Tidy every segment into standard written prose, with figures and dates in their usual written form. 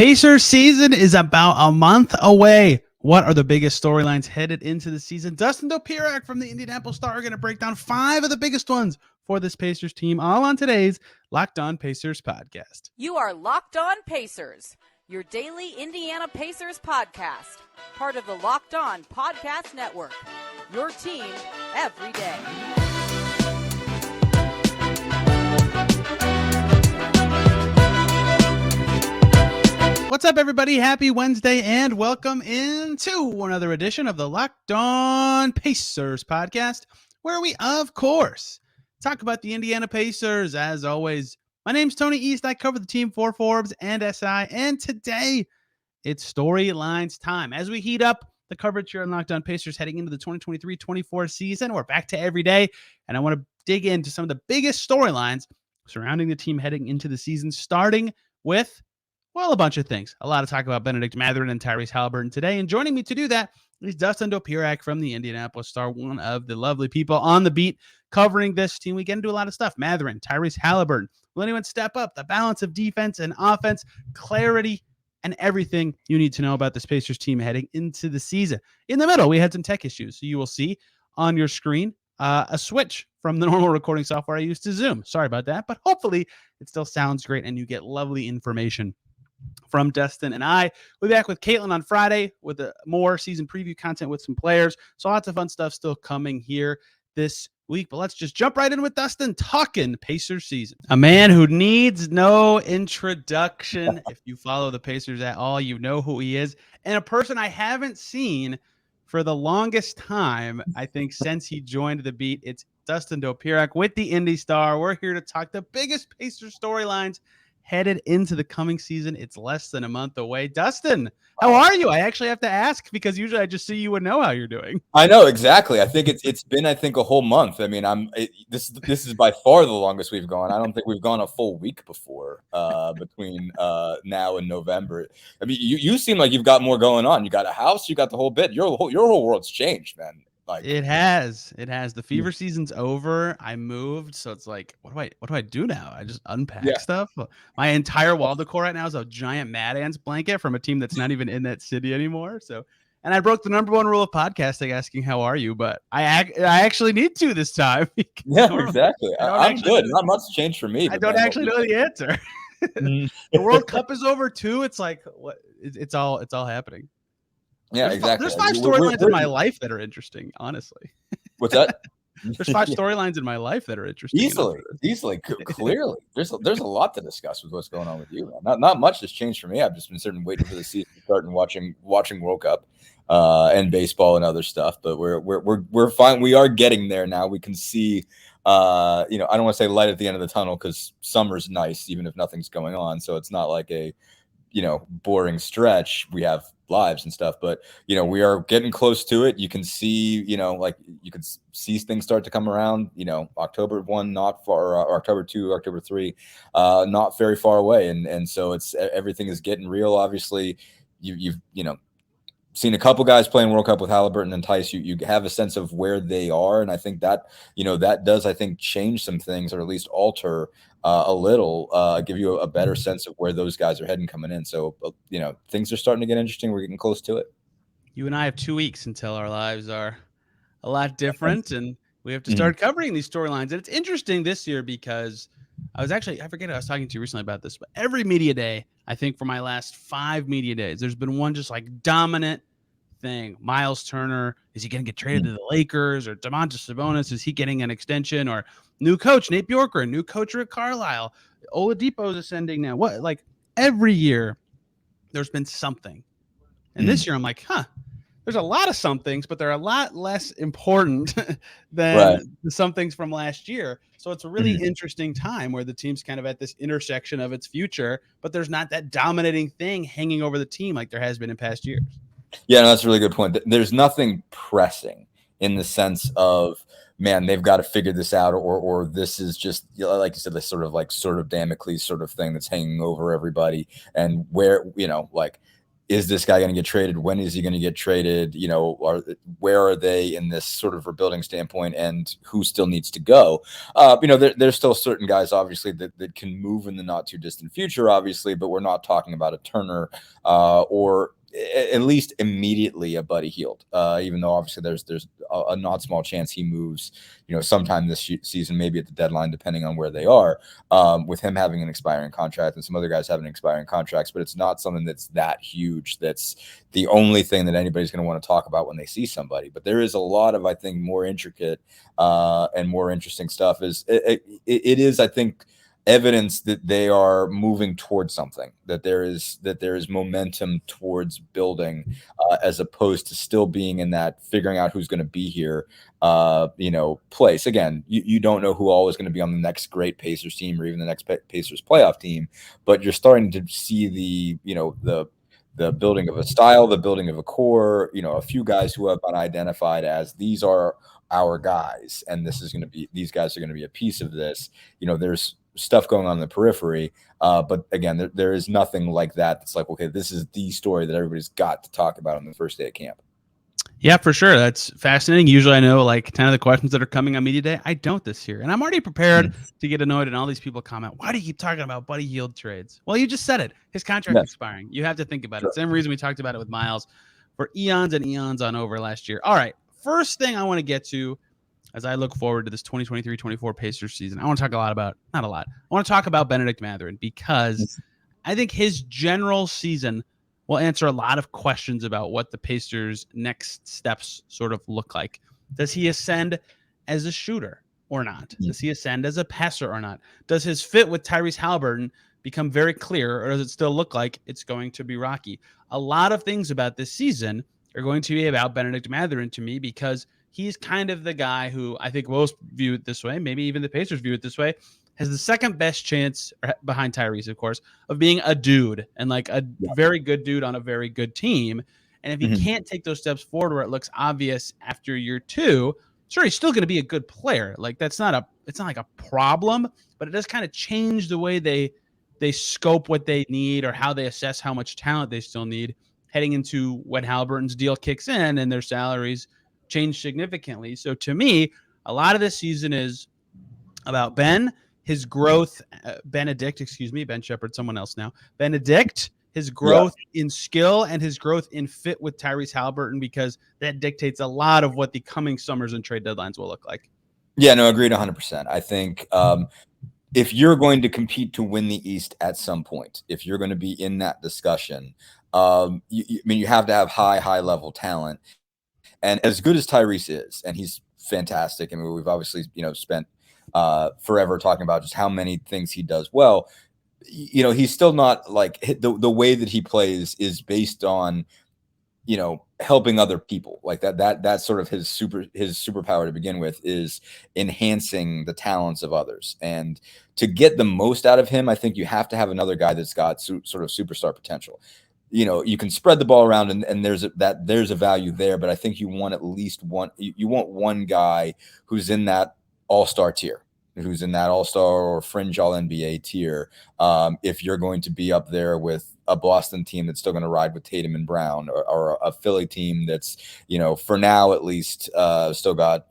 Pacers season is about a month away. What are the biggest storylines headed into the season? Dustin Dopirak from the Indianapolis Star are going to break down 5 of the biggest ones for this Pacers team, all on today's Locked On Pacers podcast. You are Locked On Pacers, your daily Indiana Pacers podcast, part of the Locked On Podcast Network, your team every day. What's up, everybody? Happy Wednesday, and welcome into another edition of the Locked On Pacers podcast, where we, of course, talk about the Indiana Pacers. As always, my name's Tony East. I cover the team for Forbes and SI, and today it's storylines time. As we heat up the coverage here on Locked On Pacers heading into the 2023-24 season, we're back to every day, and I want to dig into some of the biggest storylines surrounding the team heading into the season, starting with, well, a bunch of things. A lot of talk about Bennedict Mathurin and Tyrese Halliburton today. And joining me to do that is Dustin Dopirak from the Indianapolis Star, one of the lovely people on the beat covering this team. We get into a lot of stuff. Mathurin, Tyrese Halliburton. Will anyone step up? The balance of defense and offense, clarity, and everything you need to know about this Pacers team heading into the season. In the middle, we had some tech issues. So you will see on your screen a switch from the normal recording software I use to Zoom. Sorry about that, but hopefully it still sounds great and you get lovely information from Dustin and I. We'll be back with Caitlin on Friday with more season preview content with some players. So lots of fun stuff still coming here this week. But let's just jump right in with Dustin talking Pacers season. A man who needs no introduction. If you follow the Pacers at all, you know who he is. And a person I haven't seen for the longest time, I think, since he joined the beat. It's Dustin Dopirak with the Indy Star. We're here to talk the biggest Pacers storylines headed into the coming season. It's less than a month away. Dustin, how are you? I actually have to ask because usually I just see you and know how you're doing. I know, exactly. I think it's been a whole month. I mean, this is by far the longest we've gone. I don't think we've gone a full week before between now and November. I mean, you seem like you've got more going on. You got a house, you got the whole bit. Your whole world's changed, man. Like, it has. The fever season's over. I moved, so it's like, what do I do now? I just unpack stuff. My entire wall decor right now is a giant Mad Ants blanket from a team that's not even in that city anymore. So, and I broke the number one rule of podcasting, asking how are you, but I actually need to this time. Yeah, exactly. I'm good. Not much changed for me. I don't actually know the answer. The World Cup is over too. It's like what? It's all happening. Yeah, exactly. There's 5 storylines in my life that are interesting, honestly. What's that? There's 5 storylines in my life that are interesting. Easily, clearly. There's a lot to discuss with what's going on with you, man. Not much has changed for me. I've just been sitting waiting for the season to start and watching World Cup and baseball and other stuff. But we're fine. We are getting there now. We can see I don't want to say light at the end of the tunnel because summer's nice, even if nothing's going on. So it's not like a boring stretch. We have lives and stuff, but we are getting close to it. You can see, you can see things start to come around. October 1, not far, or October 2, October 3, not very far away, and so it's everything is getting real. Obviously, you've seen a couple guys playing World Cup with Halliburton and Tice. You have a sense of where they are, and I think that that does, I think, change some things, or at least alter a little, give you a better sense of where those guys are heading coming in. So things are starting to get interesting. We're getting close to it. You and I have 2 weeks until our lives are a lot different, and we have to start covering these storylines. And it's interesting this year because I was talking to you recently about this, but every media day, I think for my last 5 media days, there's been one just like dominant thing. Miles Turner, is he going to get traded to the Lakers? Or Domantas Sabonis, is he getting an extension? Or new coach Nate Bjorker, new coach Rick Carlisle, Oladipo's ascending now. What, like every year there's been something. And this year I'm like, there's a lot of somethings, but they're a lot less important than the somethings from last year. So it's a really interesting time where the team's kind of at this intersection of its future, but there's not that dominating thing hanging over the team like there has been in past years. Yeah, no, that's a really good point. There's nothing pressing in the sense of, man, they've got to figure this out, or this is just, like you said, this sort of Damocles sort of thing that's hanging over everybody. And where, is this guy going to get traded? When is he going to get traded? Where are they in this sort of rebuilding standpoint, and who still needs to go? There's still certain guys, obviously, that can move in the not too distant future, obviously, but we're not talking about a Turner or at least immediately a Buddy Hield, even though obviously there's a not small chance he moves, sometime this season, maybe at the deadline, depending on where they are, with him having an expiring contract and some other guys having expiring contracts. But it's not something that's that huge. That's the only thing that anybody's going to want to talk about when they see somebody. But there is a lot of, I think, more intricate and more interesting stuff. It is, I think, evidence that they are moving towards something, that there is momentum towards building, as opposed to still being in that figuring out who's going to be here place. Again, you don't know who all is going to be on the next great Pacers team or even the next Pacers playoff team, but you're starting to see the building of a style, the building of a core, a few guys who have been identified as these are our guys, and these guys are going to be a piece of this. There's stuff going on in the periphery, but again, there is nothing like that that's like, okay, this is the story that everybody's got to talk about on the first day of camp. Yeah, for sure. That's fascinating. Usually I know like 10 of the questions that are coming on media day. I don't this year. And I'm already prepared to get annoyed, and all these people comment, why do you keep talking about Buddy Hield trades? Well, you just said it. His contract's expiring. You have to think about it. Same reason we talked about it with Miles for eons and eons on over last year. All right, first thing I want to get to as I look forward to this 2023-24 Pacers season, I want to talk not a lot. I want to talk about Bennedict Mathurin, because I think his general season will answer a lot of questions about what the Pacers' next steps sort of look like. Does he ascend as a shooter or not? Does he ascend as a passer or not? Does his fit with Tyrese Haliburton become very clear, or does it still look like it's going to be rocky? A lot of things about this season are going to be about Bennedict Mathurin to me, because he's kind of the guy who I think most view it this way, maybe even the Pacers view it this way, has the second best chance, behind Tyrese, of course, of being a dude and like a very good dude on a very good team. And if he can't take those steps forward where it looks obvious after year two, sure, he's still going to be a good player. Like it's not like a problem, but it does kind of change the way they scope what they need, or how they assess how much talent they still need heading into when Halliburton's deal kicks in and their salaries change significantly. So to me, a lot of this season is about his growth, Benedict, Ben Shepherd, someone else now, Benedict, his growth in skill and his growth in fit with Tyrese Haliburton, because that dictates a lot of what the coming summers and trade deadlines will look like. Yeah, no, agreed 100%. I think if you're going to compete to win the East at some point, if you're going to be in that discussion, you have to have high level talent. And as good as Tyrese is, and he's fantastic, and we've obviously, spent forever talking about just how many things he does well, he's still not like the way that he plays is based on, helping other people. Like that's sort of his superpower to begin with, is enhancing the talents of others. And to get the most out of him, I think you have to have another guy that's got sort of superstar potential. You can spread the ball around, and there's a value there, but I think you want at least one. You want one guy who's in that all-star tier, who's in that all-star or fringe all-NBA tier. If you're going to be up there with a Boston team that's still going to ride with Tatum and Brown, or a Philly team that's, for now at least, still got,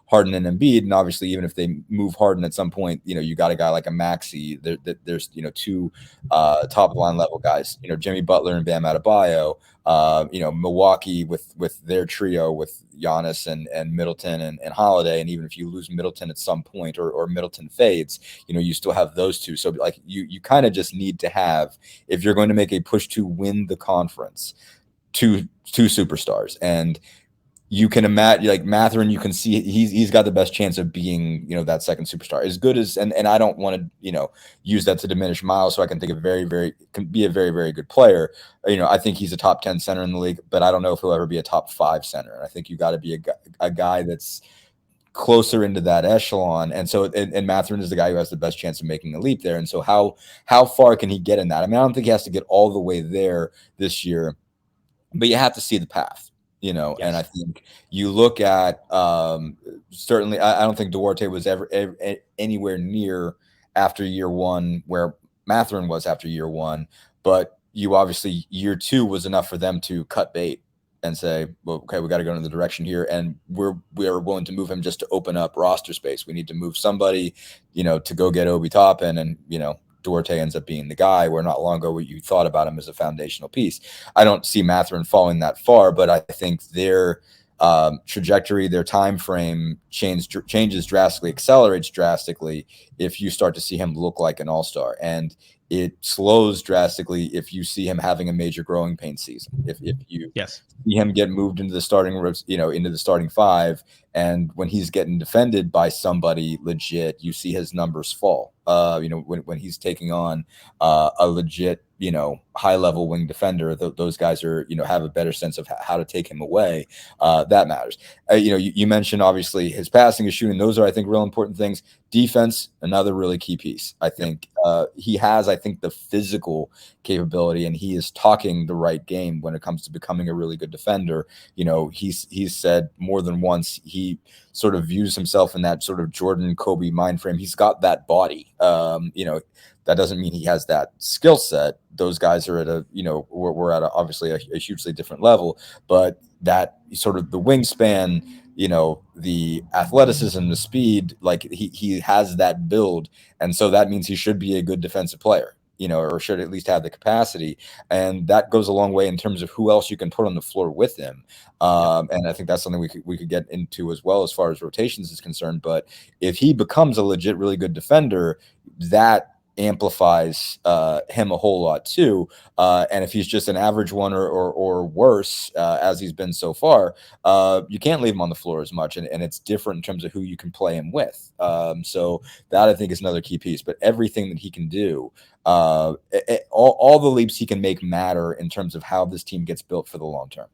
Harden and Embiid, and obviously even if they move Harden at some point, you got a guy like a Maxey. There's two top line level guys, Jimmy Butler and Bam Adebayo. Milwaukee with their trio with Giannis and Middleton and Holiday, and even if you lose Middleton at some point, or Middleton fades, you still have those two. So like you kind of just need to have, if you're going to make a push to win the conference, two superstars. And you can imagine, like Mathurin, you can see he's got the best chance of being, that second superstar, as good as, and I don't want to, use that to diminish Miles, so I can think of can be a very, very good player. I think he's a top 10 center in the league, but I don't know if he'll ever be a top 5 center. And I think you got to be a guy that's closer into that echelon. And so, and Mathurin is the guy who has the best chance of making a leap there. And so how far can he get in that? I mean, I don't think he has to get all the way there this year, but you have to see the path. Yes. And I think you look at certainly, I don't think Duarte was ever anywhere near after year one where Mathurin was after year one. But, you obviously year 2 was enough for them to cut bait and say, well, okay, we got to go in the direction here. And we are willing to move him just to open up roster space. We need to move somebody, to go get Obi Toppin, and, Duarte ends up being the guy where not long ago you thought about him as a foundational piece. I don't see Mathurin falling that far, but I think their trajectory, their time frame changes drastically, accelerates drastically if you start to see him look like an all-star. And it slows drastically if you see him having a major growing pain season. If you see him get moved into the starting, into the starting 5, and when he's getting defended by somebody legit, you see his numbers fall. When he's taking on a legit, high level wing defender, those guys are, have a better sense of how to take him away. That matters. You mentioned obviously his passing, his shooting. Those are, I think, real important things. Defense, another really key piece. I think he has, the physical capability, and he is talking the right game when it comes to becoming a really good defender. He's said more than once he sort of views himself in that sort of Jordan Kobe mind frame. He's got that body. That doesn't mean he has that skill set. Those guys are at we're at obviously a hugely different level, but that sort of the wingspan, the athleticism, the speed, like he has that build. And so that means he should be a good defensive player, or should at least have the capacity. And that goes a long way in terms of who else you can put on the floor with him. And I think that's something we could get into as well as far as rotations is concerned. But if he becomes a legit, really good defender, that amplifies him a whole lot too. And if he's just an average one or worse, as he's been so far, you can't leave him on the floor as much. And it's different in terms of who you can play him with. So that, I think, is another key piece. But everything that he can do, all the leaps he can make matter in terms of how this team gets built for the long term.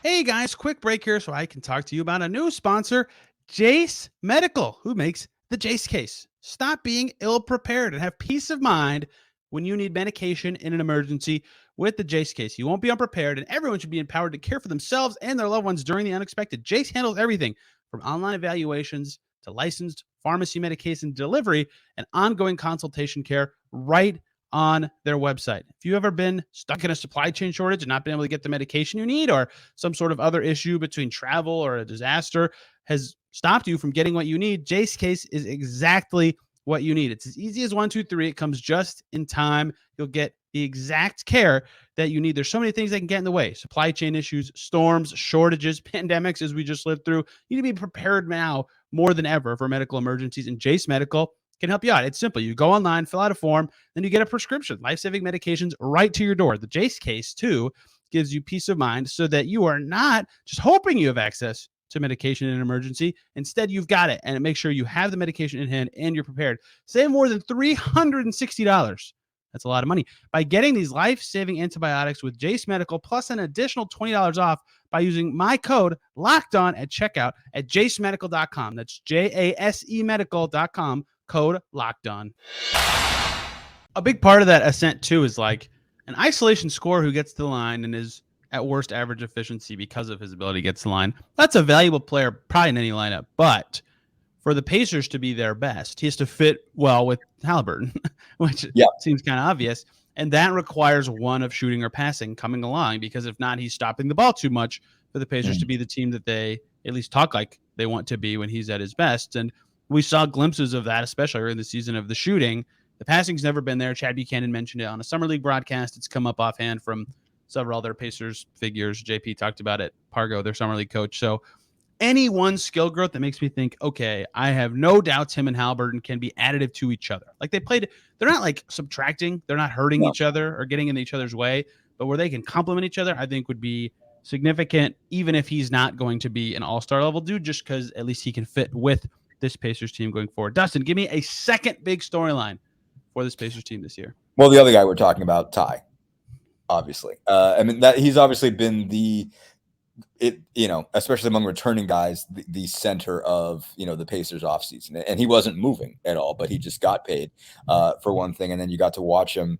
Hey guys, quick break here so I can talk to you about a new sponsor, Jase Medical, who makes the Jase case. Stop being ill-prepared and have peace of mind when you need medication in an emergency with the Jase case. You won't be unprepared, and everyone should be empowered to care for themselves and their loved ones during the unexpected. Jase handles everything from online evaluations to licensed pharmacy medication delivery and ongoing consultation care right on their website. If you've ever been stuck in a supply chain shortage and not been able to get the medication you need, or some sort of other issue between travel or a disaster has stopped you from getting what you need, Jase case is exactly what you need. It's as easy as 1, 2, 3. It comes just in time. You'll get the exact care that you need. There's so many things that can get in the way. Supply chain issues, storms, shortages, pandemics, as we just lived through. You need to be prepared now more than ever for medical emergencies, and Jase Medical can help you out. It's simple. You go online, fill out a form, then you get a prescription, life-saving medications right to your door. The Jase case, too, gives you peace of mind so that you are not just hoping you have access to medication in an emergency. Instead, you've got it, and it makes sure you have the medication in hand and you're prepared. Save more than $360. That's a lot of money by getting these life-saving antibiotics with Jase Medical, plus an additional $20 off by using my code LOCKEDON at checkout at jasemedical.com. That's JASE medical.com, code LOCKEDON. A big part of that ascent, too, is like an isolation scorer who gets to the line and is at worst average efficiency because of his ability to get to the line. That's a valuable player probably in any lineup, but for the Pacers to be their best, he has to fit well with Halliburton, which seems kind of obvious. And that requires one of shooting or passing coming along, because if not, he's stopping the ball too much for the Pacers to be the team that they at least talk like they want to be when he's at his best. And we saw glimpses of that, especially early in the season, of the shooting. The passing's never been there. Chad Buchanan mentioned it on a Summer League broadcast. It's come up offhand from several other Pacers figures. JP talked about it, Pargo, their Summer League coach. So any one skill growth that makes me think, okay, I have no doubts him and Halliburton can be additive to each other. Like they're not like subtracting, they're not hurting each other or getting in each other's way, but where they can complement each other, I think would be significant, even if he's not going to be an all-star level dude, just because at least he can fit with this Pacers team going forward. Dustin, give me a second big storyline for this Pacers team this year. Well, the other guy we're talking about, Ty, obviously. That he's obviously been especially among returning guys, the center of, the Pacers offseason. And he wasn't moving at all, but he just got paid for one thing. And then you got to watch him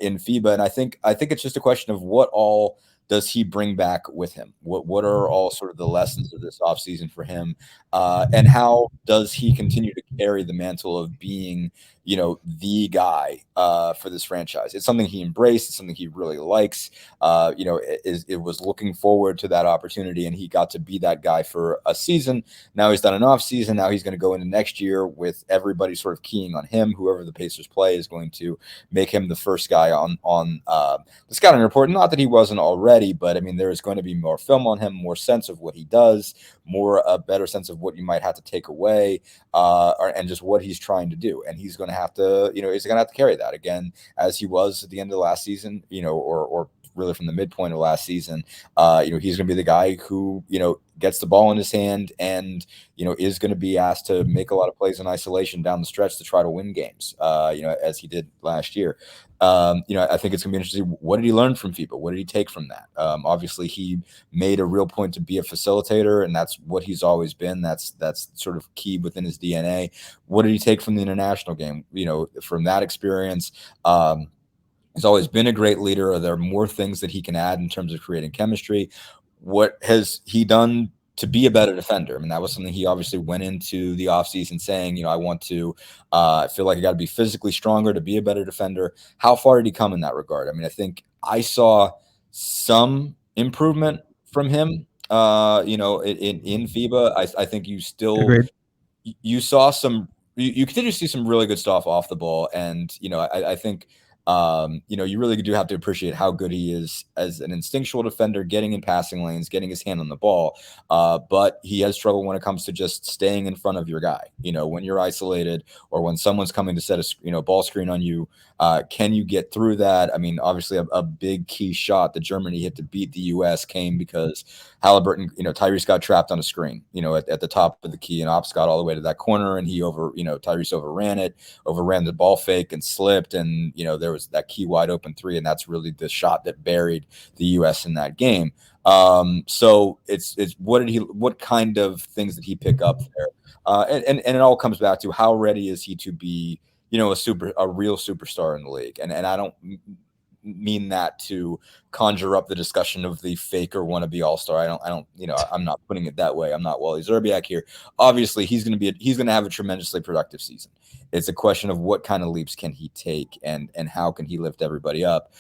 in FIBA. And I think it's just a question of what all does he bring back with him? What are all sort of the lessons of this offseason for him? And how does he continue to carry the mantle of being, the guy for this franchise. It's something he embraced. It's something he really likes. It was looking forward to that opportunity, and he got to be that guy for a season. Now he's done an off season. Now he's going to go into next year with everybody sort of keying on him. Whoever the Pacers play is going to make him the first guy on the scouting report. Not that he wasn't already, but I mean, there is going to be more film on him, more sense of what he does, a better sense of what you might have to take away, and just what he's trying to do. And he's going to have to, he's going to have to carry that again, as he was at the end of the last season, or really from the midpoint of last season. He's going to be the guy who, gets the ball in his hand and, is going to be asked to make a lot of plays in isolation down the stretch to try to win games, as he did last year. I think it's going to be interesting. What did he learn from FIBA? What did he take from that? Obviously, he made a real point to be a facilitator, and that's what he's always been. That's sort of key within his DNA. What did he take from the international game? From that experience, he's always been a great leader. Are there more things that he can add in terms of creating chemistry? What has he done to be a better defender? I mean, that was something he obviously went into the offseason saying, I want to feel like I got to be physically stronger to be a better defender. How far did he come in that regard? I mean, I think I saw some improvement from him, in FIBA. I think you still, Agreed. you saw some, you continue to see some really good stuff off the ball. And, I think, you really do have to appreciate how good he is as an instinctual defender, getting in passing lanes, getting his hand on the ball. But he has struggled when it comes to just staying in front of your guy. When you're isolated or when someone's coming to set a ball screen on you, can you get through that? I mean, obviously a big key shot that Germany hit to beat the U.S. came because Halliburton, Tyrese got trapped on a screen, at the top of the key, and Ops got all the way to that corner, and Tyrese overran the ball fake and slipped, and there was that key wide open three, and that's really the shot that buried the U.S. in that game. So it's what kind of things did he pick up there? And it all comes back to how ready is he to be, a real superstar in the league. And I don't mean that to conjure up the discussion of the fake or wannabe all-star. I don't, I'm not putting it that way. I'm not Wally Zerbiak here. Obviously he's going to have a tremendously productive season. It's a question of what kind of leaps can he take and how can he lift everybody up?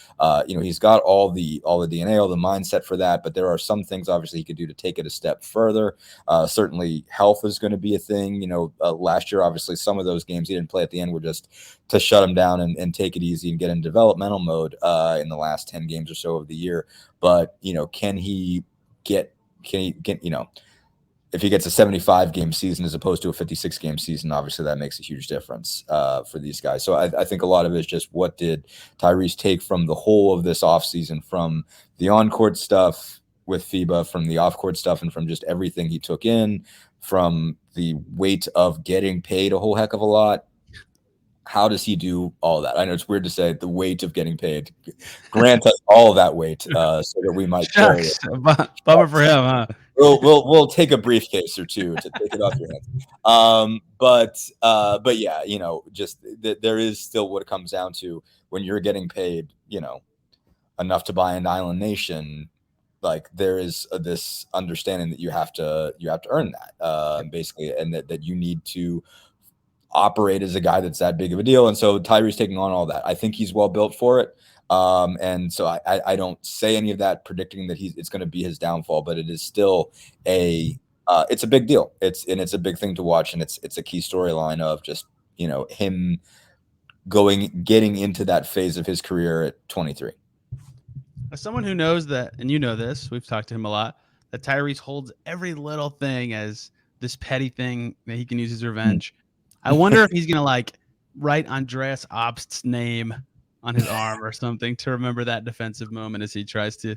He's got all the DNA, all the mindset for that, but there are some things obviously he could do to take it a step further. Certainly health is going to be a thing. Last year, obviously some of those games he didn't play at the end were just to shut him down and take it easy and get in developmental mode in the last 10 games or so of the year. But, can he get, if he gets a 75 game season as opposed to a 56 game season, obviously that makes a huge difference for these guys. So I think a lot of it is just what did Tyrese take from the whole of this offseason, from the on-court stuff with FIBA, from the off-court stuff, and from just everything he took in, from the weight of getting paid a whole heck of a lot. How does he do all that? I know it's weird to say the weight of getting paid. Grant us all of that weight so that we might carry it. Bummer for him, huh? We'll take a briefcase or two to take it off your hands. But yeah, just there is still what it comes down to when you're getting paid, enough to buy an island nation. Like there is this understanding that you have to earn that basically, and that you need to operate as a guy that's that big of a deal. And so Tyrese taking on all that. I think he's well built for it. And so I don't say any of that predicting that it's going to be his downfall, but it is still it's a big deal. It's a big thing to watch, and it's a key storyline of just, him getting into that phase of his career at 23. As someone who knows that, and this, we've talked to him a lot, that Tyrese holds every little thing as this petty thing that he can use his revenge. I wonder if he's going to write Andreas Obst's name on his arm or something to remember that defensive moment as he tries to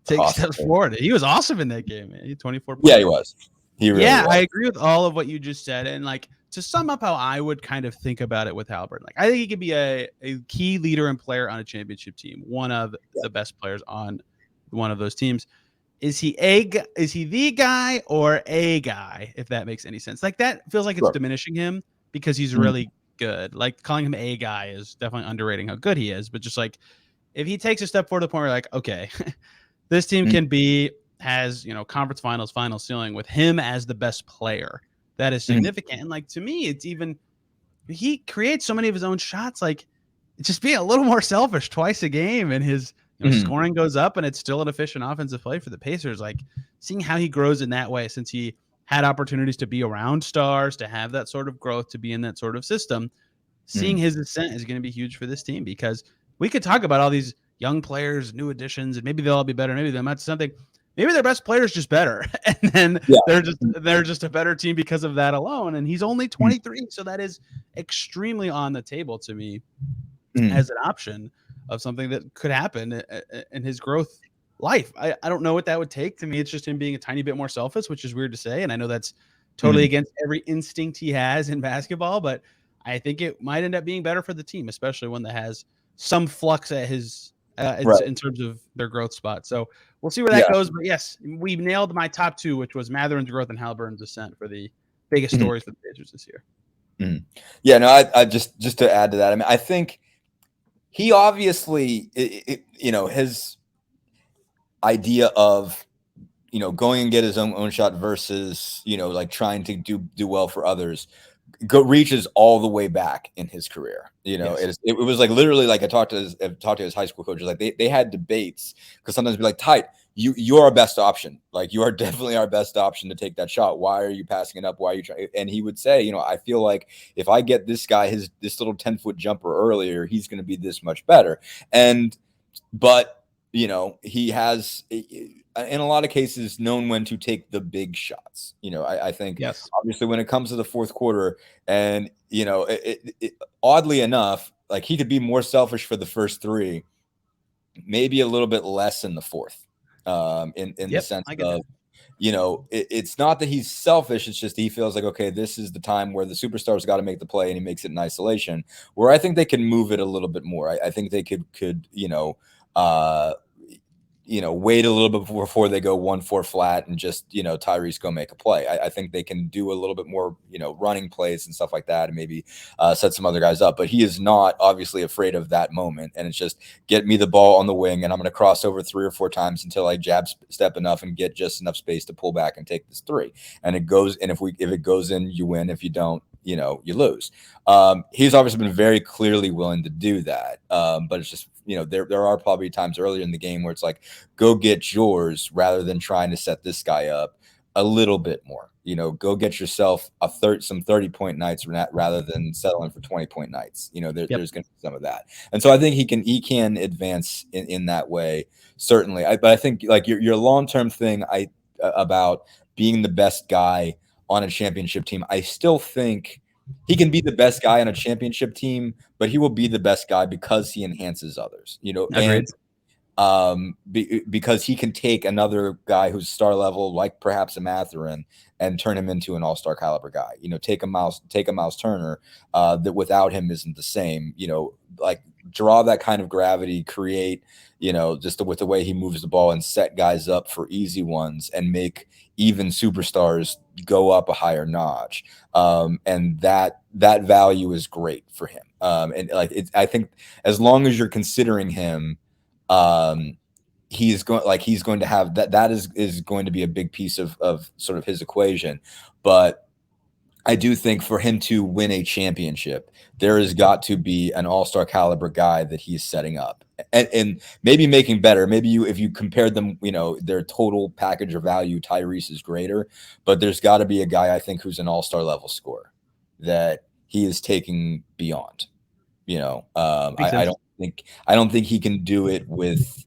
take steps forward. He was awesome in that game, man. He had 24 points. Yeah, he was. He really was. I agree with all of what you just said. And to sum up how I would kind of think about it with Halliburton, I think he could be a key leader and player on a championship team, one of the best players on one of those teams. Is he the guy or a guy, if that makes any sense? That feels like it's diminishing him because he's really good. Calling him a guy is definitely underrating how good he is, but just if he takes a step forward to the point where okay, this team has conference final ceiling with him as the best player, that is significant. And like, to me, it's even, he creates so many of his own shots. Like, just being a little more selfish twice a game, and his scoring goes up, and it's still an efficient offensive play for the Pacers. Like, seeing how he grows in that way, since he had opportunities to be around stars, to have that sort of growth, to be in that sort of system, seeing his ascent is going to be huge for this team, because we could talk about all these young players, new additions, and maybe they'll all be better. Maybe they'll not something. Maybe their best player is just better, and then they're just a better team because of that alone. And he's only 23, so that is extremely on the table to me as an option of something that could happen in his growth life. I don't know what that would take. To me, it's just him being a tiny bit more selfish, which is weird to say, and I know that's totally against every instinct he has in basketball, but I think it might end up being better for the team, especially one that has some flux at his in terms of their growth spot. So we'll see where that goes. But yes, we nailed my top two, which was Mathurin's growth and Haliburton's ascent for the biggest stories for the Pacers this year. Yeah, no, I just to add to that, I mean, I think he obviously, his idea of, going and get his own shot versus, like trying to do well for others, reaches all the way back in his career. It was like literally, like I talked to his high school coaches, like they had debates, because sometimes be like, Tight, you're our best option. Like, you are definitely our best option to take that shot. Why are you passing it up? Why are you trying? And he would say, I feel like if I get this guy this little 10-foot jumper earlier, he's going to be this much better. But he has, in a lot of cases, known when to take the big shots. I think obviously when it comes to the fourth quarter, and oddly enough, like, he could be more selfish for the first three, maybe a little bit less in the fourth. In the sense of, it's not that he's selfish. It's just he feels like, okay, this is the time where the superstar's got to make the play, and he makes it in isolation. Where I think they can move it a little bit more. I think they could wait a little bit before they go 1-4 flat and just, Tyrese go make a play. I think they can do a little bit more, running plays and stuff like that, and maybe set some other guys up. But he is not obviously afraid of that moment. And it's just, get me the ball on the wing, and I'm going to cross over 3 or 4 times until I jab step enough and get just enough space to pull back and take this three. And it goes, and if it goes in, you win. If you don't, you lose. He's obviously been very clearly willing to do that. But it's just, there are probably times earlier in the game where it's like, go get yours rather than trying to set this guy up a little bit more. Go get yourself some 30-point nights rather than settling for 20-point nights. There's going to be some of that. And so I think he can advance in that way, certainly. But I think, like, your long-term thing about being the best guy on a championship team, I still think he can be the best guy on a championship team, but he will be the best guy because he enhances others, because he can take another guy who's star level, like perhaps a Mathurin, and turn him into an all-star caliber guy. Take a Miles Turner that without him isn't the same. Like, draw that kind of gravity, create, just with the way he moves the ball, and set guys up for easy ones, and make even superstars go up a higher notch. And that value is great for him. And like, I think as long as you're considering him, he's going to have that is going to be a big piece of sort of his equation. But I do think for him to win a championship, there has got to be an all-star caliber guy that he's setting up, and maybe making better. Maybe if you compared them, their total package or value, Tyrese is greater, but there's got to be a guy, I think, who's an all-star level scorer that he is taking beyond. I don't think he can do it with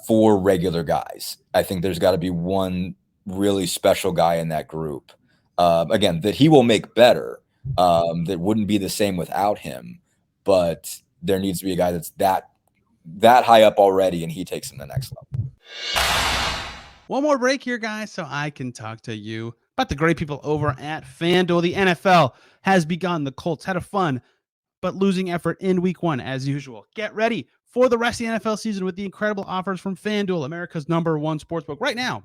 4 regular guys. I think there's got to be one really special guy in that group. Again, that he will make better, that wouldn't be the same without him, but there needs to be a guy that's that high up already, and he takes him to the next level. One more break here, guys, so I can talk to you about the great people over at FanDuel. The NFL has begun. The Colts had a fun but losing effort in week 1, as usual. Get ready for the rest of the NFL season with the incredible offers from FanDuel, America's #1 sportsbook. Right now,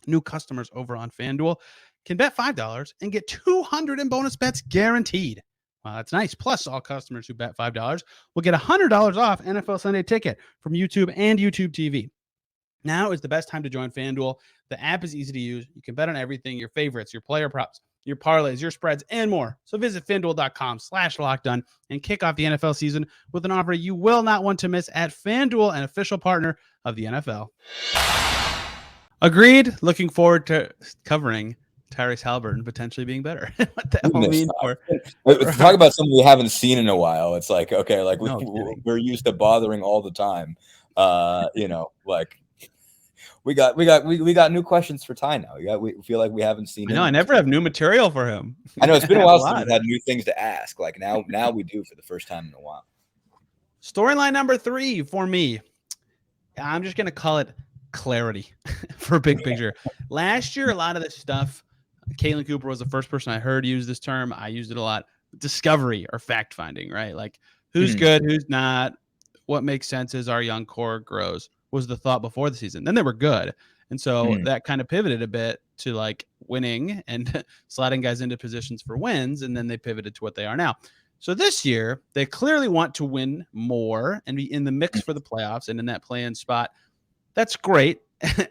new customers over on FanDuel can bet $5 and get $200 in bonus bets guaranteed. Wow, that's nice. Plus, all customers who bet $5 will get $100 off NFL Sunday Ticket from YouTube and YouTube TV. Now is the best time to join FanDuel. The app is easy to use. You can bet on everything, your favorites, your player props, your parlays, your spreads, and more. So visit FanDuel.com/LockedOn and kick off the NFL season with an offer you will not want to miss at FanDuel, an official partner of the NFL. Agreed. Looking forward to covering Tyrese Halliburton potentially being better. What that will mean for talk about something we haven't seen in a while. It's like, okay, like we're used to bothering all the time. Like we got new questions for Ty now. We feel like we haven't seen him. I never have new material for him. I know it's been a while since we've had new things to ask. Like now we do for the first time in a while. Storyline number 3 for me. I'm just gonna call it clarity for big picture. Last year, a lot of this stuff, Caitlin Cooper was the first person I heard use this term. I used it a lot. Discovery or fact finding, right? Like who's good, who's not, what makes sense as our young core grows was the thought before the season. Then they were good. And so that kind of pivoted a bit to like winning and sliding guys into positions for wins. And then they pivoted to what they are now. So this year, they clearly want to win more and be in the mix for the playoffs and in that play-in spot. That's great.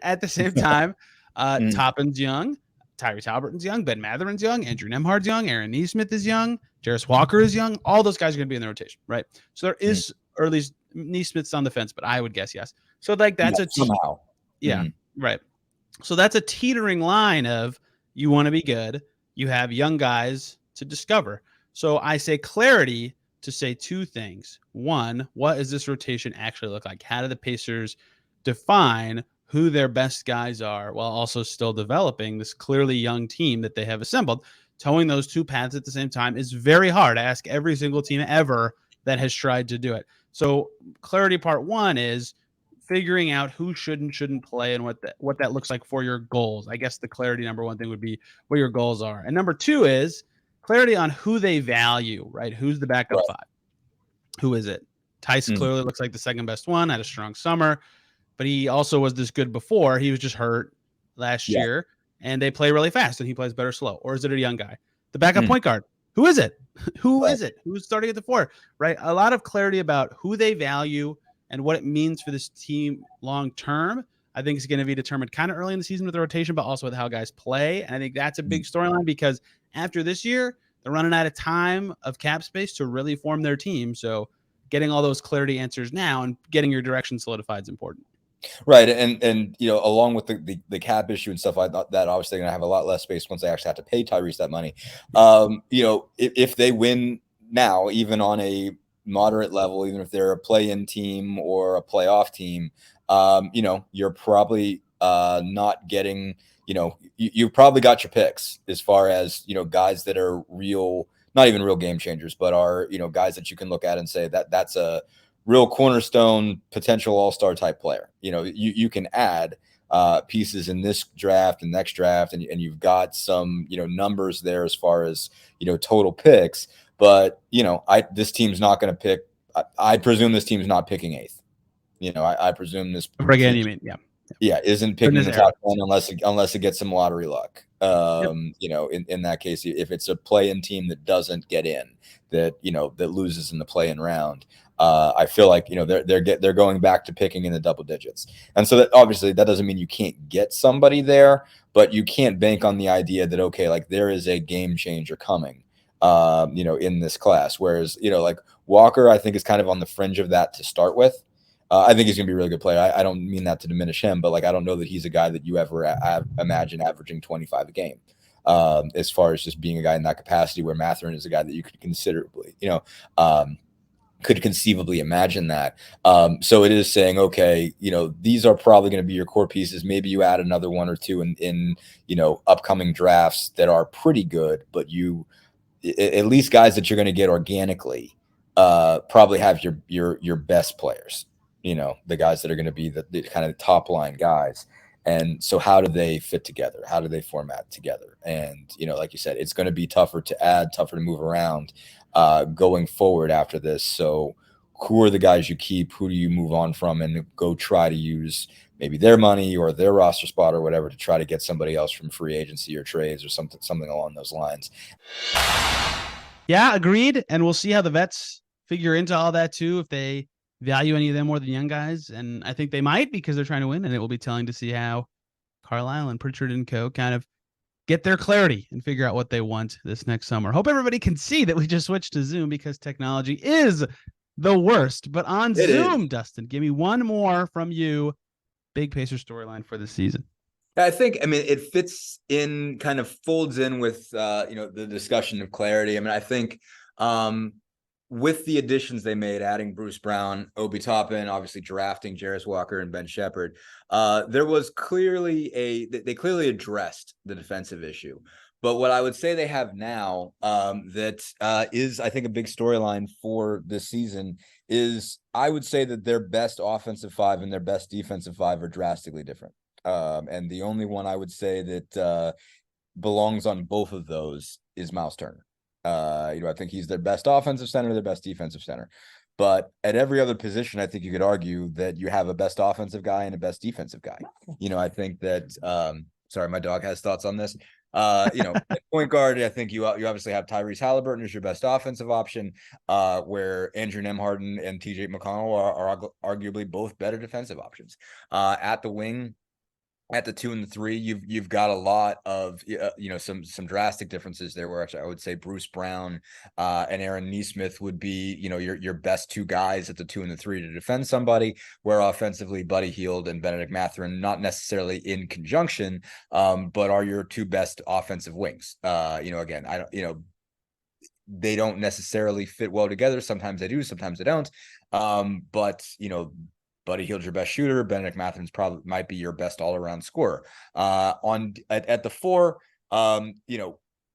At the same time, Toppin's young, Tyrese Halliburton's young, Ben Matherin's young, Andrew Nembhard's young, Aaron Nesmith is young, Jarris Walker is young. All those guys are going to be in the rotation, right? So there is, or at least Nesmith's on the fence, but I would guess yes. So like that's somehow. Right. So that's a teetering line of you want to be good. You have young guys to discover. So I say clarity to say 2 things. One, what does this rotation actually look like? How do the Pacers define who their best guys are while also still developing this clearly young team that they have assembled? Towing those 2 paths at the same time is very hard. I ask every single team ever that has tried to do it. So clarity part 1 is figuring out who should and shouldn't play and what that looks like for your goals. I guess the clarity number 1 thing would be what your goals are. And number 2 is clarity on who they value, right? Who's the backup 5? Who is it? Tice clearly looks like the second best one, had a strong summer, but he also was this good before. He was just hurt last year, and they play really fast, and he plays better slow. Or is it a young guy? The backup point guard. Who is it? Who is it? Who's starting at the 4? Right? A lot of clarity about who they value and what it means for this team long term. I think is going to be determined kind of early in the season with the rotation, but also with how guys play. And I think that's a big storyline because after this year, they're running out of time of cap space to really form their team. So getting all those clarity answers now and getting your direction solidified is important. Right. And along with the cap issue and stuff, I thought that obviously going to have a lot less space once they actually have to pay Tyrese that money. If they win now, even on a moderate level, even if they're a play-in team or a playoff team, you're probably not getting, you've probably got your picks as far as, guys that are real, not even real game changers, but are, guys that you can look at and say that's a real cornerstone potential all-star type player. You can add pieces in this draft and next draft, and you've got some, numbers there as far as, total picks. But, this team's not going to pick. I presume this team's not picking 8th. I presume this. Again, you mean, yeah. Yeah, isn't picking the top 10 unless it gets some lottery luck. In that case, if it's a play-in team that doesn't get in, that loses in the play-in round, I feel like they're going back to picking in the double digits. And so that obviously that doesn't mean you can't get somebody there, but you can't bank on the idea that okay, like there is a game changer coming. In this class, whereas like Walker, I think is kind of on the fringe of that to start with. I think he's going to be a really good player. I don't mean that to diminish him, but like I don't know that he's a guy that you ever imagine averaging 25 a game. As far as just being a guy in that capacity, where Matherin is a guy that you could could conceivably imagine that. So it is saying, okay, these are probably going to be your core pieces. Maybe you add another 1 or 2 in upcoming drafts that are pretty good, but at least guys that you're going to get organically probably have your best players, the guys that are going to be the kind of top line guys. And so how do they fit together? How do they format together? And, like you said, it's going to be tougher to add, tougher to move around going forward after this. So who are the guys you keep? Who do you move on from and go try to use maybe their money or their roster spot or whatever to try to get somebody else from free agency or trades or something along those lines. Yeah, agreed. And we'll see how the vets figure into all that too, if they value any of them more than young guys. And I think they might because they're trying to win, and it will be telling to see how Carlisle and Pritchard and co kind of get their clarity and figure out what they want this next summer. Hope everybody can see that we just switched to Zoom because technology is the worst. But on It Zoom, is. Dustin, give me one more from you. Big Pacers storyline for the season. I mean, it fits in, kind of folds in with, the discussion of clarity. I mean, I think with the additions they made, adding Bruce Brown, Obi Toppin, obviously drafting Jarace Walker and Ben Shepherd, there was they clearly addressed the defensive issue. But what I would say they have now that is, I think, a big storyline for this season is I would say that their best offensive five and their best defensive five are drastically different. And the only one I would say that belongs on both of those is Miles Turner. I think he's their best offensive center, their best defensive center. But at every other position, I think you could argue that you have a best offensive guy and a best defensive guy. I think that sorry, my dog has thoughts on this. At point guard, I think you obviously have Tyrese Halliburton as your best offensive option, where Andrew Nembhard and TJ McConnell are arguably both better defensive options. At the wing, at the 2 and the 3, you've got a lot of some drastic differences there, where actually I would say Bruce Brown and Aaron Nesmith would be your best two guys at the 2 and the 3 to defend somebody, where offensively Buddy Hield and Benedict Mathurin, not necessarily in conjunction, but are your two best offensive wings. Again, I don't they don't necessarily fit well together. Sometimes they do, sometimes they don't. But Buddy Hield's your best shooter. Benedict Mathurin's probably might be your best all-around scorer. At the 4,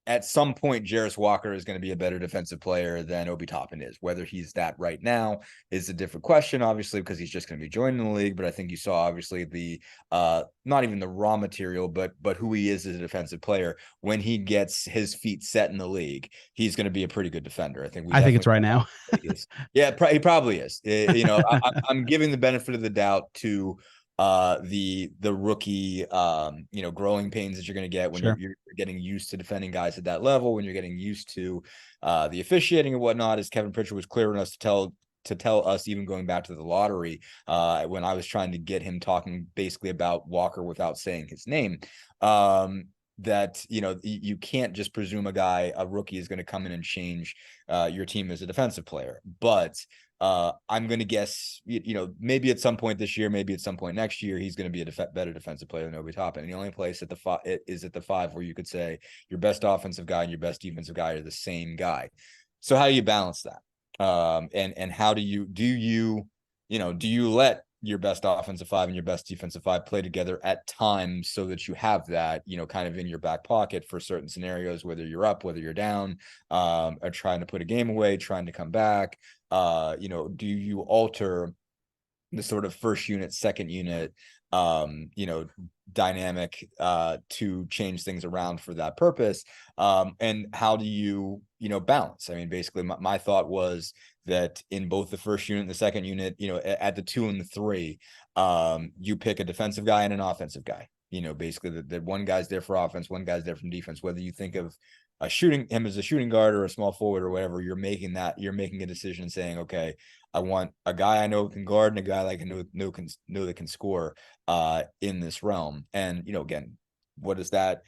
at some point, Jarace Walker is going to be a better defensive player than Obi Toppin is. Whether he's that right now is a different question, obviously, because he's just going to be joining the league. But I think you saw, obviously, the not even the raw material, but who he is as a defensive player. When he gets his feet set in the league, he's going to be a pretty good defender. I think it's right now. Yeah, he probably is. I'm giving the benefit of the doubt to the rookie growing pains that you're going to get when you're getting used to defending guys at that level, when you're getting used to the officiating and whatnot. As Kevin Pritchard was clear enough to tell us, even going back to the lottery, when I was trying to get him talking basically about Walker without saying his name, that you can't just presume a rookie is going to come in and change your team as a defensive player. But I'm going to guess, maybe at some point this year, maybe at some point next year, he's going to be a better defensive player than Obi Toppin. And the only place at the 5 where you could say your best offensive guy and your best defensive guy are the same guy. So how do you balance that? And how do you let your best offensive 5 and your best defensive 5 play together at times, so that you have that, kind of in your back pocket for certain scenarios, whether you're up, whether you're down, or trying to put a game away, trying to come back. Do you alter the sort of first unit, second unit, dynamic to change things around for that purpose? And how do you, balance? I mean, basically my thought was that in both the first unit and the second unit, at the 2 and the 3, you pick a defensive guy and an offensive guy. Basically that one guy's there for offense, one guy's there from defense. Whether you think of him as a shooting guard or a small forward or whatever, you're making a decision saying, okay, I want a guy I know can guard and a guy like I know that can score in this realm. And again, what is that?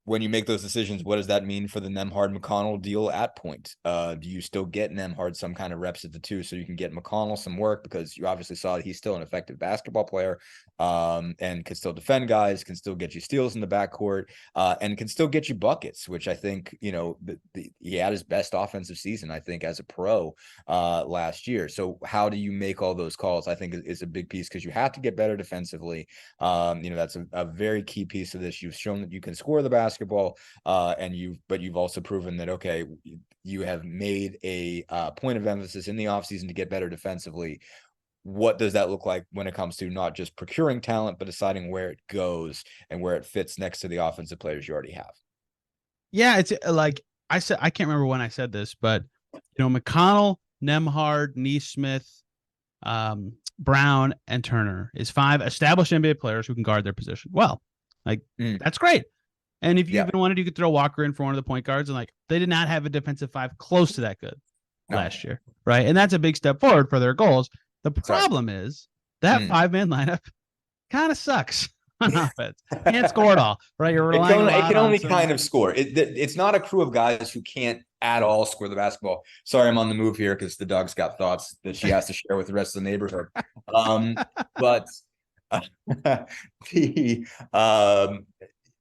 When you make those decisions, what does that mean for the Nembhard-McConnell deal at point? Do you still get Nembhard some kind of reps at the 2 so you can get McConnell some work, because you obviously saw that he's still an effective basketball player, and can still defend guys, can still get you steals in the backcourt, and can still get you buckets, which I think, he had his best offensive season, I think, as a pro last year. So how do you make all those calls? I think is a big piece, because you have to get better defensively. That's a very key piece of this. You've shown that you can score the basketball, but you've also proven that, okay, you have made a point of emphasis in the offseason to get better defensively. What does that look like when it comes to not just procuring talent, but deciding where it goes and where it fits next to the offensive players you already have? Yeah, it's like I said, I can't remember when I said this, but McConnell, Nembhard, Nesmith, Brown, and Turner is 5 established NBA players who can guard their position well. That's great. And if you even wanted, you could throw Walker in for one of the point guards, and they did not have a defensive 5 close to that good last year, right? And that's a big step forward for their goals. The problem is that 5-man lineup kind of sucks. on offense. Can't score at all, right? You're It relying can, a lot it can on only some... kind of score. It's not a crew of guys who can't at all score the basketball. Sorry, I'm on the move here because the dog's got thoughts that she has to share with the rest of the neighborhood. But the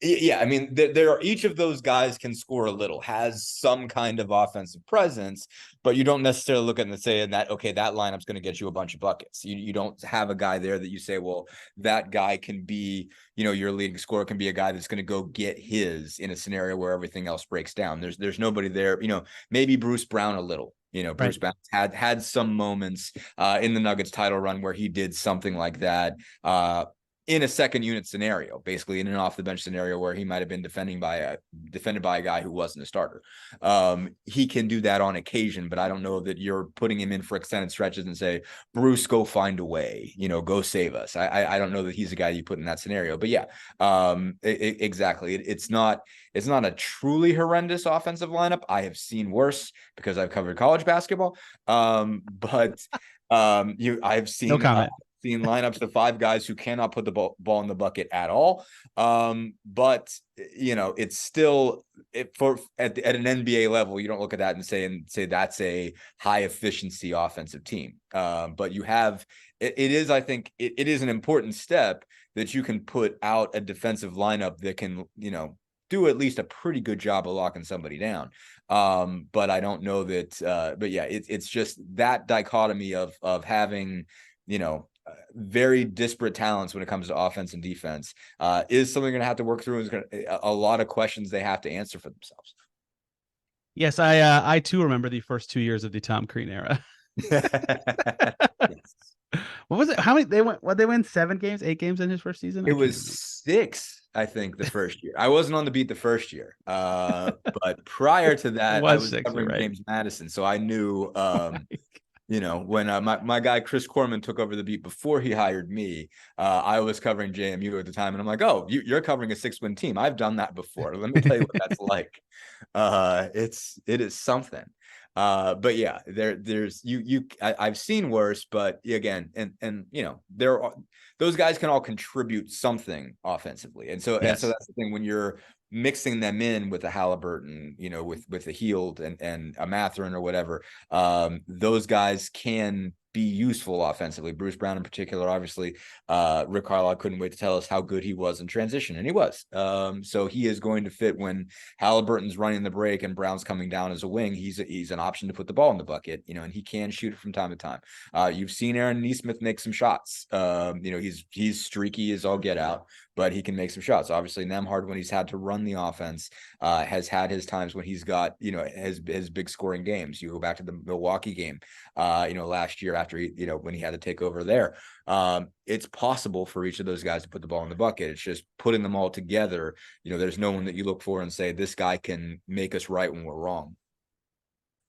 yeah, I mean, there are, each of those guys can score a little, has some kind of offensive presence, but you don't necessarily look at it and say that, okay, that lineup's going to get you a bunch of buckets. You don't have a guy there that you say, well, that guy can be, your leading scorer can be a guy that's going to go get his in a scenario where everything else breaks down. There's nobody there, maybe Bruce Brown a little. Bruce Brown had some moments in the Nuggets title run where he did something like that. In a second unit scenario, basically in an off the bench scenario where he might have been defended by a guy who wasn't a starter. He can do that on occasion, but I don't know that you're putting him in for extended stretches and say, Bruce, go find a way, go save us. I don't know that he's a guy you put in that scenario, but yeah, exactly. It's not a truly horrendous offensive lineup. I have seen worse because I've covered college basketball. But I've seen no comment. Seen lineups of 5 guys who cannot put the ball in the bucket at all. But it's still at an NBA level, you don't look at that and say that's a high efficiency offensive team. But you have it is, I think it is an important step that you can put out a defensive lineup that can, do at least a pretty good job of locking somebody down. But I don't know that, but yeah, it's just that dichotomy of having, very disparate talents when it comes to offense and defense is something they're going to have to work through. Is a lot of questions they have to answer for themselves. Yes, I too remember the first 2 years of the Tom Crean era. Yes. What was it? How many they went? What they win? 7 games, 8 games in his first season? It was 6, I think, the first year. I wasn't on the beat the first year, but prior to that, I was 6, covering right. James Madison, so I knew. When my guy Chris Corman took over the beat before he hired me, I was covering JMU at the time, and I'm like, oh, you're covering a 6-win team. I've done that before. Let me tell you what that's like. It is something. But yeah, I've seen worse, but again, and there are those guys can all contribute something offensively, and so that's the thing when you're mixing them in with a Halliburton, with a Heald and a Mathurin or whatever, those guys can be useful offensively. Bruce Brown in particular, obviously. Rick Carlisle couldn't wait to tell us how good he was in transition, and he was. So he is going to fit when Halliburton's running the break and Brown's coming down as a wing. He's an option to put the ball in the bucket, and he can shoot it from time to time. You've seen Aaron Nesmith make some shots. He's streaky as all get out, but he can make some shots. Obviously, Nembhard, when he's had to run the offense, has had his times when he's got, his big scoring games. You go back to the Milwaukee game, last year after when he had to take over there. It's possible for each of those guys to put the ball in the bucket. It's just putting them all together. There's no one that you look for and say, this guy can make us right when we're wrong.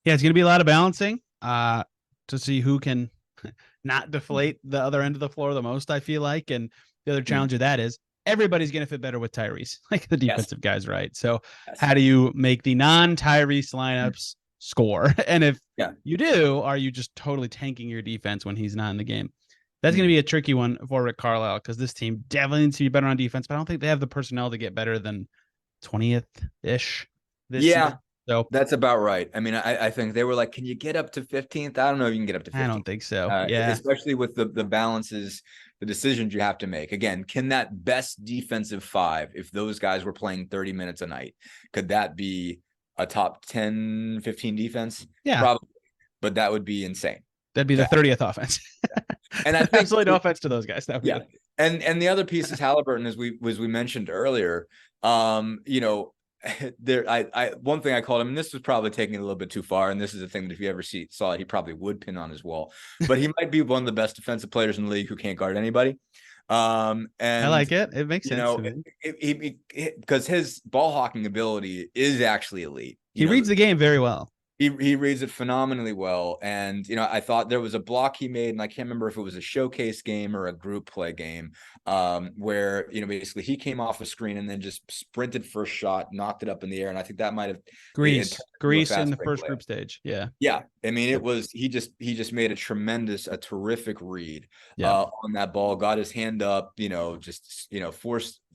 Yeah, it's going to be a lot of balancing to see who can not deflate the other end of the floor the most, I feel like. And the other challenge of that is everybody's going to fit better with Tyrese, like the defensive guys, right? So how do you make the non-Tyrese lineups score? And if you do, are you just totally tanking your defense when he's not in the game? That's going to be a tricky one for Rick Carlisle because this team definitely needs to be better on defense, but I don't think they have the personnel to get better than 20th-ish this season. So that's about right. I mean, I think they were like, can you get up to 15th? I don't know if you can get up to 15th. I don't think so. Especially with the balances, the decisions you have to make. Again, can that best defensive 5, if those guys were playing 30 minutes a night, could that be a top 10, 15 defense? Yeah. Probably. But that would be insane. That'd be the 30th offense. And I think absolutely no offense to those guys. And the other piece is Halliburton, as we mentioned earlier. One thing I called him, and this was probably taking it a little bit too far, and this is a thing that if you ever saw it, he probably would pin on his wall. But he might be one of the best defensive players in the league who can't guard anybody. And I like it. It makes sense. Because his ball hawking ability is actually elite. He reads the game very well. He reads it phenomenally well. And, I thought there was a block he made, and I can't remember if it was a showcase game or a group play game, where, basically he came off a screen and then just sprinted first shot, knocked it up in the air. And I think that might have Greece in the first group stage. Yeah. Yeah. I mean, it was, he just made a terrific read on that ball, got his hand up,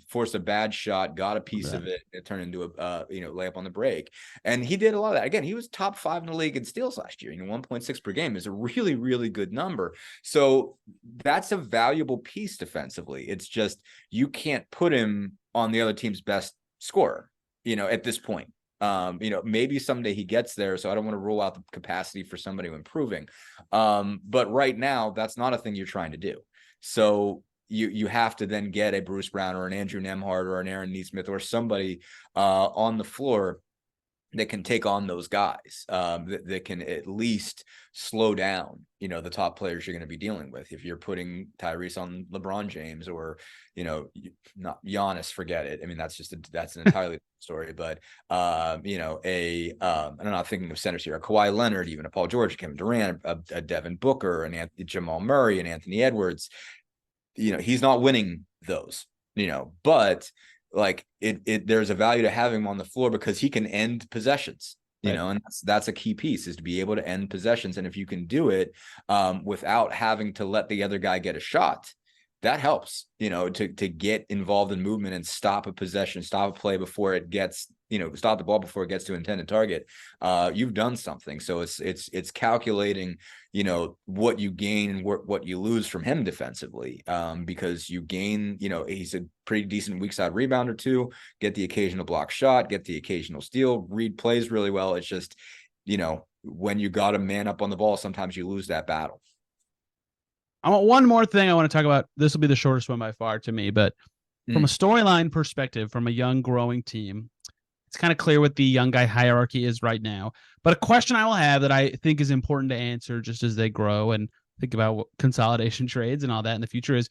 forced a bad shot, got a piece of it, it turned into a layup on the break. And he did a lot of that. Again, he was top 5 in the league in steals last year. 1.6 per game is a really, really good number. So that's a valuable piece defensively. It's just, you can't put him on the other team's best scorer, at this point. Maybe someday he gets there, so I don't want to rule out the capacity for somebody improving. But right now, that's not a thing you're trying to do. So you have to then get a Bruce Brown or an Andrew Nembhard or an Aaron Nesmith or somebody on the floor that can take on those guys, that can at least slow down, the top players you're going to be dealing with. If you're putting Tyrese on LeBron James or, not Giannis, forget it. I mean, that's an entirely different story. But, I'm not thinking of centers here, a Kawhi Leonard, even a Paul George, Kevin Durant, a Devin Booker, and Jamal Murray, and Anthony Edwards. He's not winning those, but like there's a value to having him on the floor because he can end possessions, and that's a key piece, is to be able to end possessions. And if you can do it without having to let the other guy get a shot, that helps, to get involved in movement and stop a possession, stop a play before it gets, stop the ball before it gets to intended target. You've done something. So it's calculating, what you gain and what you lose from him defensively, because you gain, he's a pretty decent weak side rebounder too, get the occasional block shot, get the occasional steal, read plays really well. It's just, when you got a man up on the ball, sometimes you lose that battle. I want one more thing I want to talk about. This will be the shortest one by far to me, but from a storyline perspective, from a young growing team, it's kind of clear what the young guy hierarchy is right now. But a question I will have that I think is important to answer just as they grow and think about what consolidation trades and all that in the future is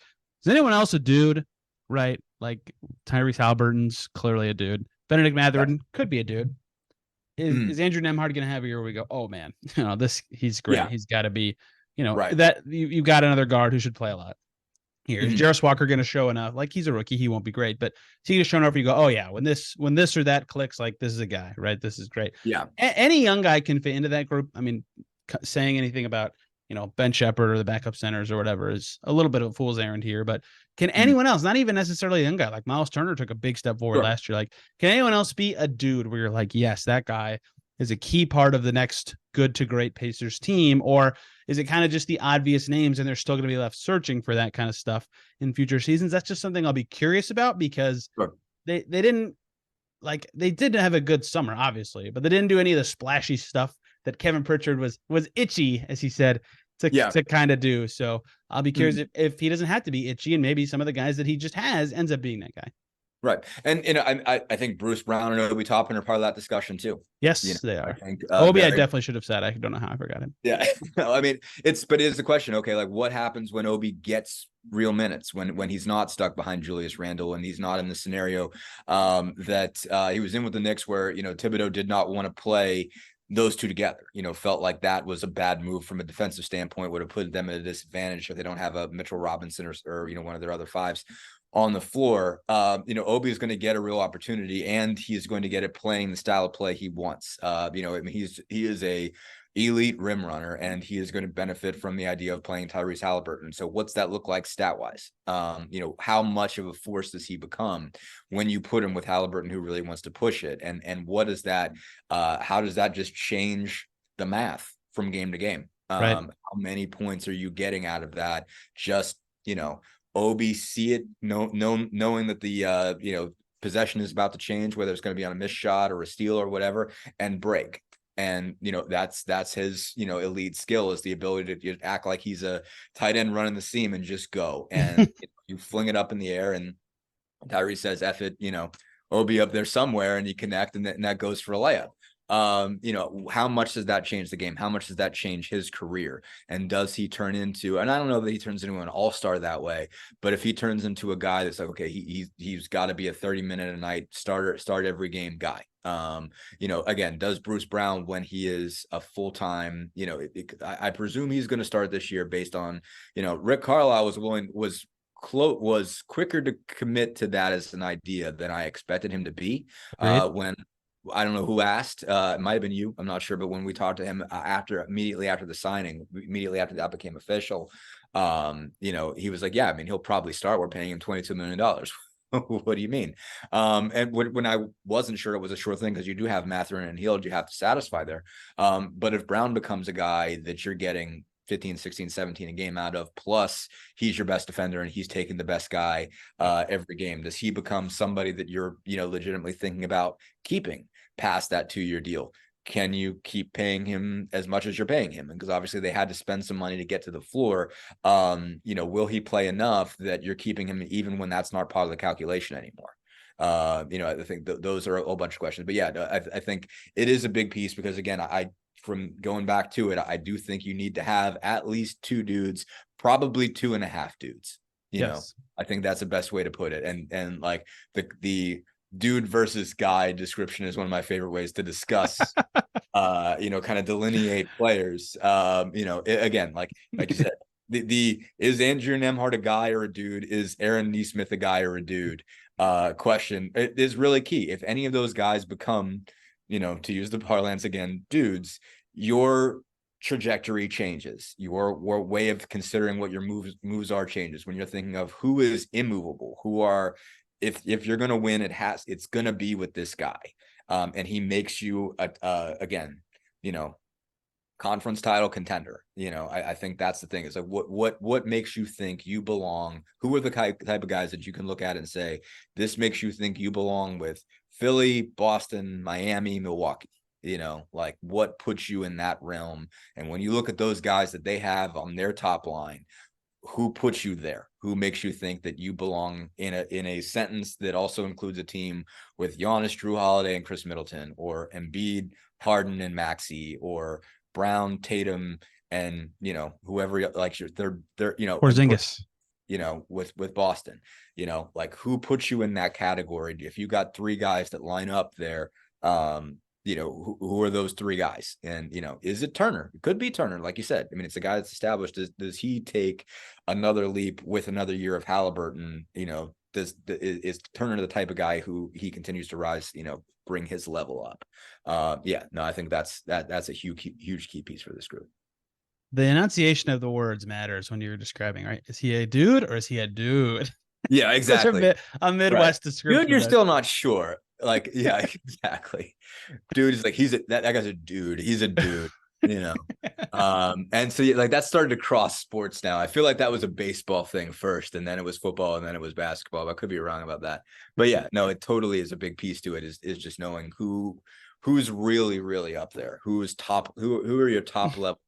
anyone else a dude, right? Like Tyrese Halliburton's clearly a dude. Benedict Mathurin could be a dude. Is Andrew Nembhard going to have a year where we go, oh man, he's great. Yeah. He's got to be, that you've got another guard who should play a lot. Here, is Jarris Walker going to show enough? Like, he's a rookie, he won't be great, but is he going to show enough where you go, oh yeah, when this or that clicks, like, this is a guy, right? This is great. Yeah. Any young guy can fit into that group. I mean, saying anything about, Ben Shepherd or the backup centers or whatever is a little bit of a fool's errand here, but can anyone else, not even necessarily a young guy, like Miles Turner took a big step forward last year. Like, can anyone else be a dude where you're like, yes, that guy is a key part of the next good to great Pacers team? Or is it kind of just the obvious names and they're still going to be left searching for that kind of stuff in future seasons? That's just something I'll be curious about, because they didn't have a good summer, obviously, but they didn't do any of the splashy stuff that Kevin Pritchard was itchy, as he said, to kind of do. So I'll be curious if he doesn't have to be itchy, and maybe some of the guys that he just has ends up being that guy. Right. And, I think Bruce Brown and Obi Toppin are part of that discussion too. Yes, they are. I think, Obi, I definitely should have said. I don't know how I forgot him. Yeah. No, I mean, it's the question. Okay. Like, what happens when Obi gets real minutes, when he's not stuck behind Julius Randle and he's not in the scenario that he was in with the Knicks where, Thibodeau did not want to play those two together, felt like that was a bad move from a defensive standpoint, would have put them at a disadvantage if they don't have a Mitchell Robinson or one of their other fives on the floor. Obi is going to get a real opportunity, and he's going to get it playing the style of play he wants. He is a elite rim runner, and he is going to benefit from the idea of playing Tyrese Halliburton. So what's that look like stat wise? How much of a force does he become when you put him with Halliburton, who really wants to push it? And what is that? How does that just change the math from game to game? Right. How many points are you getting out of that? Just, Obi see it, knowing that the possession is about to change, whether it's going to be on a missed shot or a steal or whatever, and break. And that's his elite skill, is the ability to act like he's a tight end running the seam and just go, and you fling it up in the air, and Tyrese says, F it, Obi up there somewhere, and you connect, and that goes for a layup. How much does that change the game? How much does that change his career? And does he turn into, and I don't know that he turns into an all-star that way, but if he turns into a guy that's like, okay, he's got to be a 30-minute a night start every game guy. Again, does Bruce Brown, when he is a full-time, I presume he's going to start this year based on, Rick Carlisle was quicker to commit to that as an idea than I expected him to be. When I don't know who asked, it might have been you, I'm not sure, but when we talked to him immediately after the signing, immediately after that became official, he was like, yeah, I mean, he'll probably start. We're paying him $22 million. What do you mean? And when I wasn't sure, it was a sure thing, because you do have Mathurin and Hield you have to satisfy there. But if Brown becomes a guy that you're getting 15, 16, 17 a game out of, plus he's your best defender and he's taking the best guy every game, does he become somebody that you're, legitimatately thinking about keeping past that 2-year deal? Can you keep paying him as much as you're paying him? And because obviously they had to spend some money to get to the floor. Will he play enough that you're keeping him even when that's not part of the calculation anymore? I think those are a whole bunch of questions. But yeah, I think it is a big piece, because again, from going back to it, I do think you need to have at least 2 dudes, probably 2.5 dudes. Yes. I think that's the best way to put it. And like the dude versus guy description is one of my favorite ways to discuss, kind of delineate players. Again, like you said, is Andrew Nembhard a guy or a dude? Is Aaron Nesmith a guy or a dude? Question is really key. If any of those guys become, to use the parlance again, dudes, your trajectory changes. Your way of considering what your moves are changes. When you're thinking of who is immovable, who are, if you're going to win, it's going to be with this guy. And he makes you again, conference title contender. I think that's the thing. It's like, what makes you think you belong? Who are the type of guys that you can look at and say, this makes you think you belong with Philly, Boston, Miami, Milwaukee? Like, what puts you in that realm? And when you look at those guys that they have on their top line, who puts you there? Who makes you think that you belong in a sentence that also includes a team with Giannis, Drew Holiday, and Chris Middleton, or Embiid, Harden, and Maxey, or Brown, Tatum, and whoever likes your third, Porzingis, with Boston, like, who puts you in that category? If you got 3 guys that line up there, who are those 3 guys? And, is it Turner? It could be Turner. Like you said, I mean, it's a guy that's established. Does he take another leap with another year of Halliburton? Is Turner the type of guy who he continues to rise, bring his level up? I think that's a huge key piece for this group. The enunciation of the words matters when you're describing, right? Is he a dude or is he a dude? Yeah, exactly. Such a Midwest description. Dude, you're still not sure. Like, yeah, exactly. Dude is like, that guy's a dude. He's a dude, and so like that started to cross sports now. I feel like that was a baseball thing first, and then it was football, and then it was basketball. I could be wrong about that. But yeah, no, it totally is a big piece to it, is just knowing who's really, really up there, who's top, who are your top level,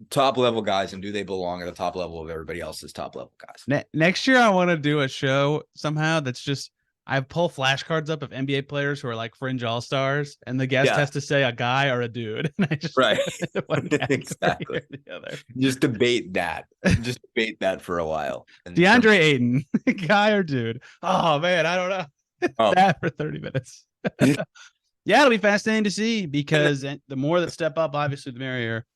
top level guys, and do they belong at the top level of everybody else's top level guys? Next year, I want to do a show somehow that's just, I pull flashcards up of NBA players who are like fringe all-stars, and the guest has to say a guy or a dude. And I just exactly. Just debate that. Just debate that for a while. DeAndre Ayton, guy or dude? Oh man, I don't know. That for 30 minutes. Yeah, it'll be fascinating to see, because the more that step up, obviously, the merrier.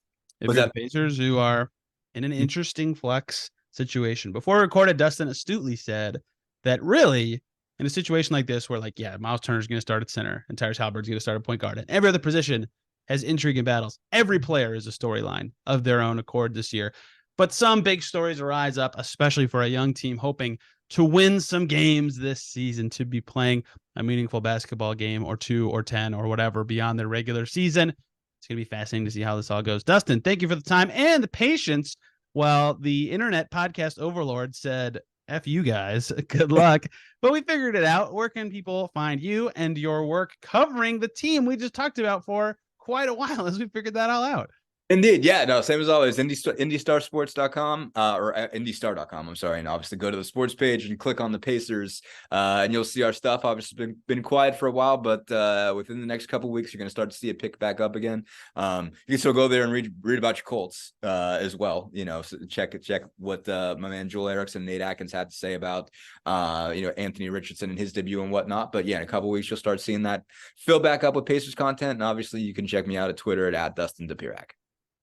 If you're the Pacers, who are in an interesting flex situation. Before we recorded, Dustin astutely said that really, in a situation like this, where Miles Turner's going to start at center and Tyrese Halliburton's going to start at point guard, and every other position has intrigue and battles. Every player is a storyline of their own accord this year. But some big stories rise up, especially for a young team hoping to win some games this season, to be playing a meaningful basketball game or 2 or 10 or whatever beyond their regular season. It's going to be fascinating to see how this all goes. Dustin, thank you for the time and the patience while the internet podcast overlord said, F you guys, good luck. But we figured it out. Where can people find you and your work covering the team we just talked about for quite a while as we figured that all out? Indeed. Yeah, no, same as always. IndyStarSports.com or IndyStar.com. I'm sorry. And obviously go to the sports page and click on the Pacers and you'll see our stuff. Obviously been quiet for a while, but within the next couple of weeks, you're going to start to see it pick back up again. You can still go there and read about your Colts as well. So check what my man Joel Erickson and Nate Atkins had to say about, Anthony Richardson and his debut and whatnot. But yeah, in a couple of weeks, you'll start seeing that fill back up with Pacers content. And obviously you can check me out at Twitter at Dustin Dopirak.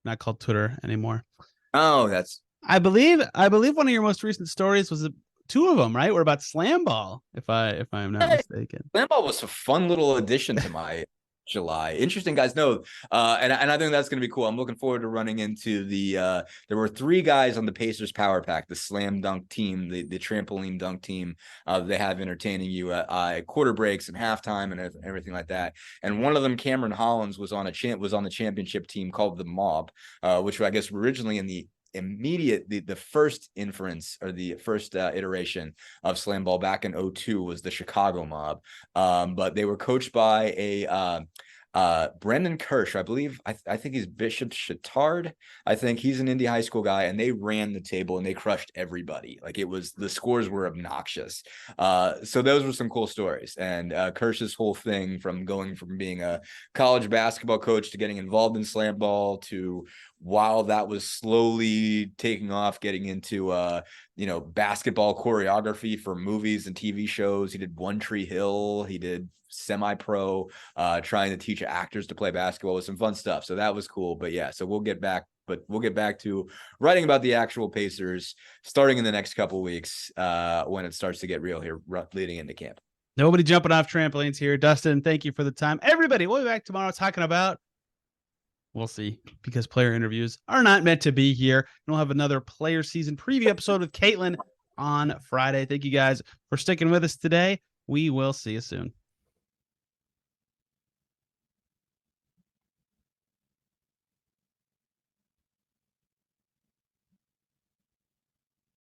Not called Twitter anymore. Oh, that's. I believe one of your most recent stories was two of them, right? Were about slam ball, if I'm not mistaken. Slam ball was a fun little addition to my July. Interesting, guys. No, and I think that's going to be cool. I'm looking forward to running into the. There were 3 guys on the Pacers Power Pack, the slam dunk team, the trampoline dunk team. They have entertaining you at quarter breaks and halftime and everything like that. And one of them, Cameron Hollins, was on the championship team called the Mob, which I guess originally in the the first inference or the first iteration of slam ball back in 2002 was the Chicago Mob, but they were coached by a Brendan Kirsch, I believe. I think he's Bishop Chittard. I think he's an Indy high school guy, and they ran the table and they crushed everybody. Like the scores were obnoxious. So those were some cool stories. And Kirsch's whole thing from going from being a college basketball coach to getting involved in slam ball to, while that was slowly taking off, getting into basketball choreography for movies and TV shows. He did One Tree Hill. He did semi-pro, trying to teach actors to play basketball with some fun stuff. So that was cool. But yeah, so we'll get back to writing about the actual Pacers starting in the next couple of weeks when it starts to get real here leading into camp. Nobody jumping off trampolines here. Dustin, thank you for the time. Everybody, we'll be back tomorrow talking about, we'll see, because player interviews are not meant to be here. And we'll have another player season preview episode with Caitlin on Friday. Thank you guys for sticking with us today. We will see you soon.